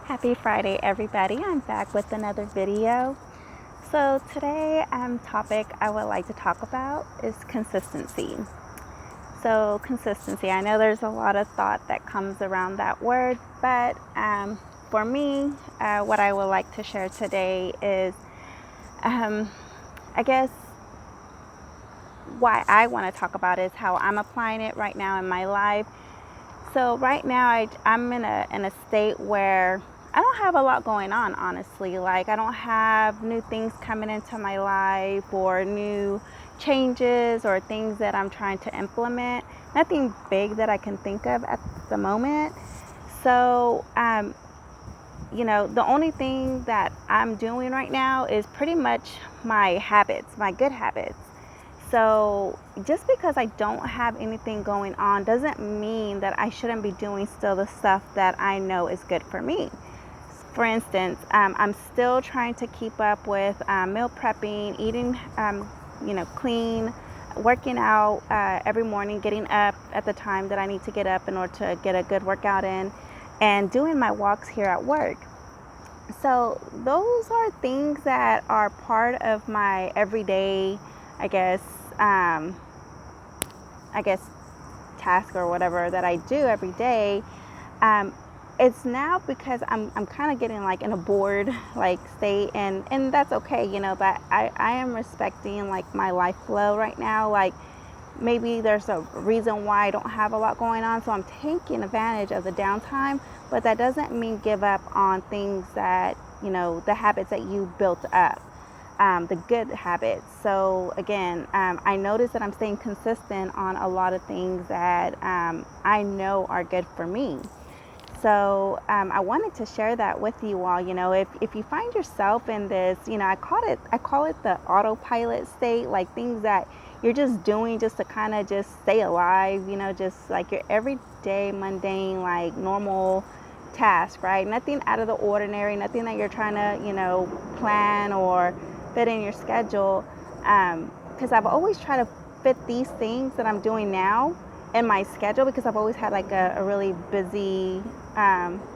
Happy Friday, everybody. I'm back with another video. So today, topic I would like to talk about is consistency. So consistency, I know there's a lot of thought that comes around that word, but for me, what I would like to share today is, I guess, why I want to talk about is how I'm applying it right now in my life. So right now, I'm in a state where I don't have a lot going on, honestly. Like, I don't have new things coming into my life or new changes or things that I'm trying to implement. Nothing big that I can think of at the moment. So, the only thing that I'm doing right now is pretty much my habits, my good habits. So just because I don't have anything going on doesn't mean that I shouldn't be doing still the stuff that I know is good for me. For instance, I'm still trying to keep up with meal prepping, eating, clean, working out every morning, getting up at the time that I need to get up in order to get a good workout in, and doing my walks here at work. So those are things that are part of my everyday, I guess, um, I guess task or whatever that I do every day. Um, it's now because I'm kind of getting like in a bored like state, and that's okay, but I am respecting like my life flow right now. Like, maybe there's a reason why I don't have a lot going on, so I'm taking advantage of the downtime, but that doesn't mean give up on things that, the habits that you built up, the good habits. So again, I notice that I'm staying consistent on a lot of things that I know are good for me. So I wanted to share that with you all. If you find yourself in this, I call it the autopilot state, like things that you're just doing just to kind of just stay alive, just like your everyday mundane, like normal task, right? Nothing out of the ordinary, nothing that you're trying to, plan or fit in your schedule. Because I've always tried to fit these things that I'm doing now in my schedule, because I've always had like a really busy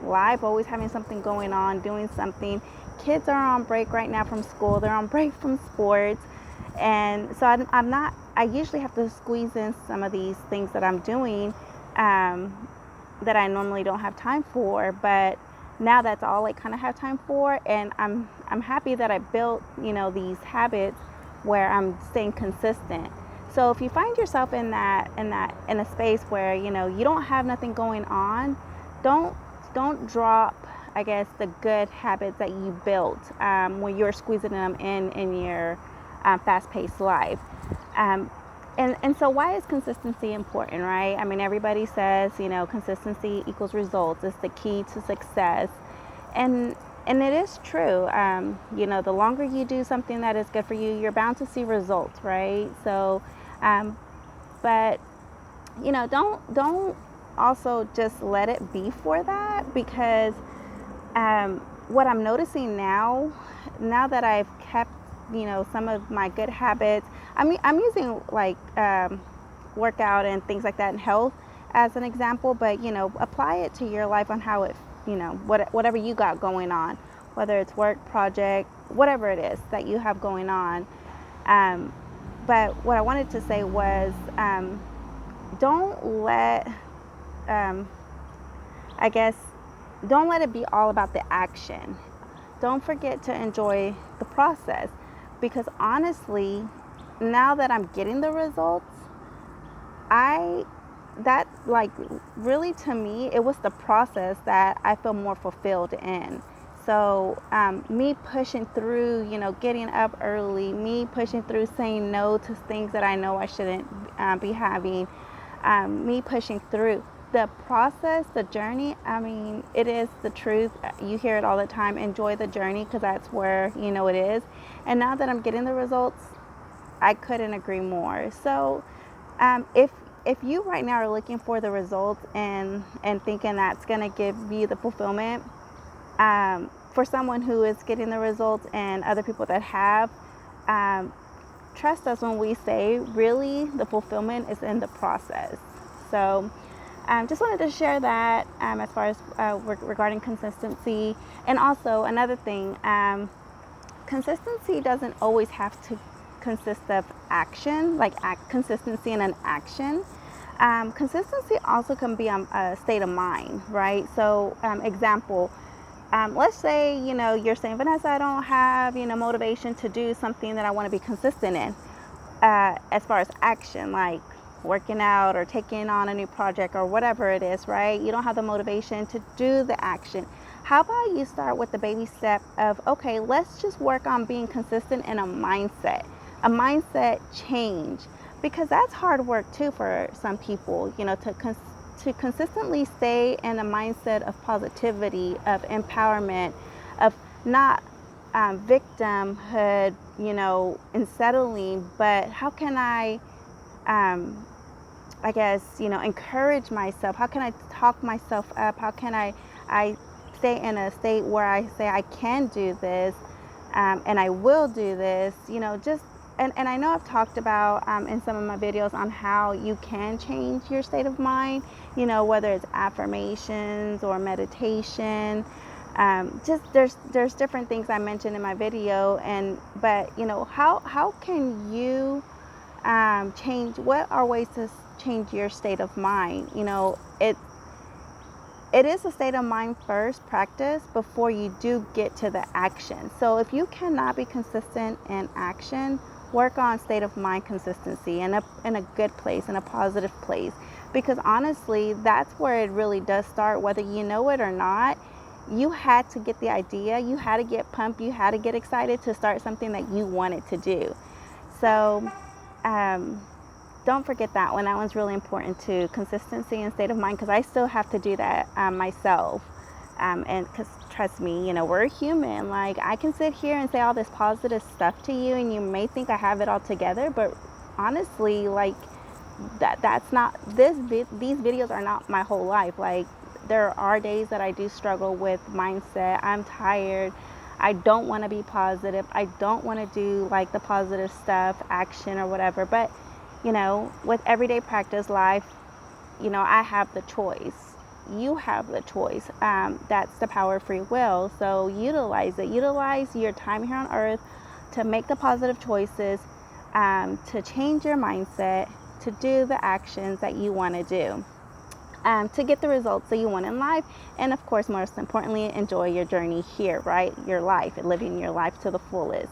life, always having something going on, doing something. Kids are on break right now from school, they're on break from sports. And so I'm not, I usually have to squeeze in some of these things that I'm doing that I normally don't have time for. But now that's all I kind of have time for. And I'm happy that I built, these habits where I'm staying consistent. So if you find yourself in a space where you don't have nothing going on, don't drop, I guess, the good habits that you built when you're squeezing them in your fast-paced life. And so why is consistency important, right? I mean, everybody says, consistency equals results. It's the key to success. And and it is true. The longer you do something that is good for you, you're bound to see results, right? So, um, but don't also just let it be for that, because what I'm noticing now that I've kept, some of my good habits, I'm using like workout and things like that and health as an example, but apply it to your life on how it, whatever you got going on, whether it's work, project, whatever it is that you have going on. Um, but what I wanted to say was, don't let, um, I guess, don't let it be all about the action. Don't forget to enjoy the process, because honestly, now that I'm getting the results, I that like really, to me, it was the process that I feel more fulfilled in. So me pushing through, getting up early, me pushing through saying no to things that I know I shouldn't be having, me pushing through the process, the journey. I mean, it is the truth. You hear it all the time. Enjoy the journey, because that's where it is. And now that I'm getting the results, I couldn't agree more. So if you right now are looking for the results and thinking that's going to give you the fulfillment, for someone who is getting the results and other people that have, um, trust us when we say really the fulfillment is in the process. So Just wanted to share that as far as regarding consistency. And also another thing, consistency doesn't always have to consist of action, like consistency in an action. Consistency also can be a state of mind, right? So, example, let's say, you're saying, Vanessa, I don't have, motivation to do something that I want to be consistent in, as far as action, like working out or taking on a new project or whatever it is, right? You don't have the motivation to do the action. How about you start with the baby step of, okay, let's just work on being consistent in a mindset change, because that's hard work too for some people, to consistently stay in a mindset of positivity, of empowerment, of not victimhood, and settling, but how can I guess, encourage myself? How can I talk myself up? How can I stay in a state where I say I can do this, and I will do this, and I know I've talked about in some of my videos on how you can change your state of mind, whether it's affirmations or meditation. Just there's different things I mentioned in my video, but how can you change? What are ways to change your state of mind? It is a state of mind first practice before you do get to the action. So if you cannot be consistent in action, work on state of mind consistency in a good place, in a positive place, because honestly, that's where it really does start, whether you know it or not. You had to get the idea, you had to get pumped, you had to get excited to start something that you wanted to do. So don't forget that one. That one's really important too. Consistency and state of mind, because I still have to do that myself. And because trust me, we're human. Like, I can sit here and say all this positive stuff to you, and you may think I have it all together, but honestly, like that's not these videos are not my whole life. Like, there are days that I do struggle with mindset. I'm tired. I don't want to be positive. I don't want to do like the positive stuff, action or whatever. But with everyday practice life, I have the choice. You have the choice. That's the power of free will. So utilize it. Utilize your time here on earth to make the positive choices, to change your mindset, to do the actions that you want to do, to get the results that you want in life. And of course, most importantly, enjoy your journey here, right? Your life, living your life to the fullest.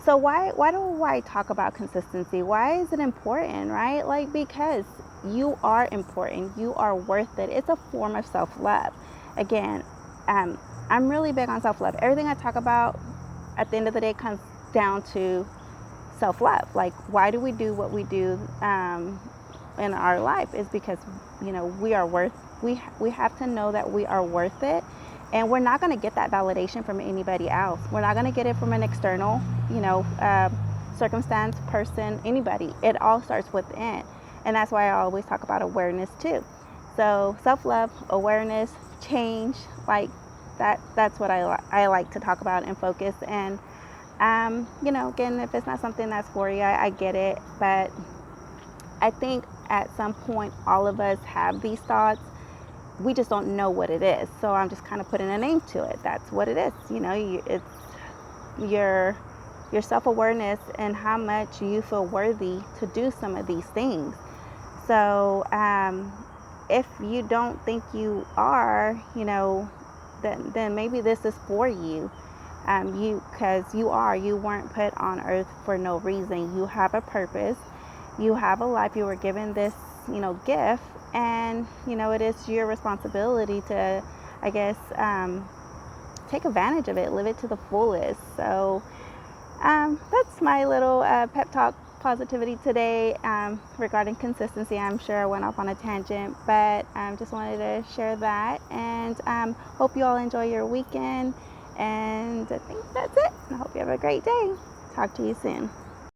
So why do I talk about consistency? Why is it important, right? Like, because you are important. You are worth it. It's a form of self-love. Again, I'm really big on self-love. Everything I talk about at the end of the day comes down to self-love. Like, why do we do what we do in our life? Is because, we are we have to know that we are worth it. And we're not going to get that validation from anybody else. We're not going to get it from an external, circumstance, person, anybody. It all starts within. And that's why I always talk about awareness too. So self-love, awareness, change, like that's what I like to talk about and focus. And, again, if it's not something that's for you, I get it. But I think at some point, all of us have these thoughts. We just don't know what it is. So I'm just kind of putting a name to it. That's what it is. It's your self-awareness and how much you feel worthy to do some of these things. So if you don't think you are, then maybe this is for you. Because you weren't put on earth for no reason. You have a purpose. You have a life. You were given this, gift. And, it is your responsibility to, I guess, take advantage of it, live it to the fullest. So that's my little pep talk positivity today regarding consistency. I'm sure I went off on a tangent, but I just wanted to share that. And hope you all enjoy your weekend. And I think that's it. I hope you have a great day. Talk to you soon.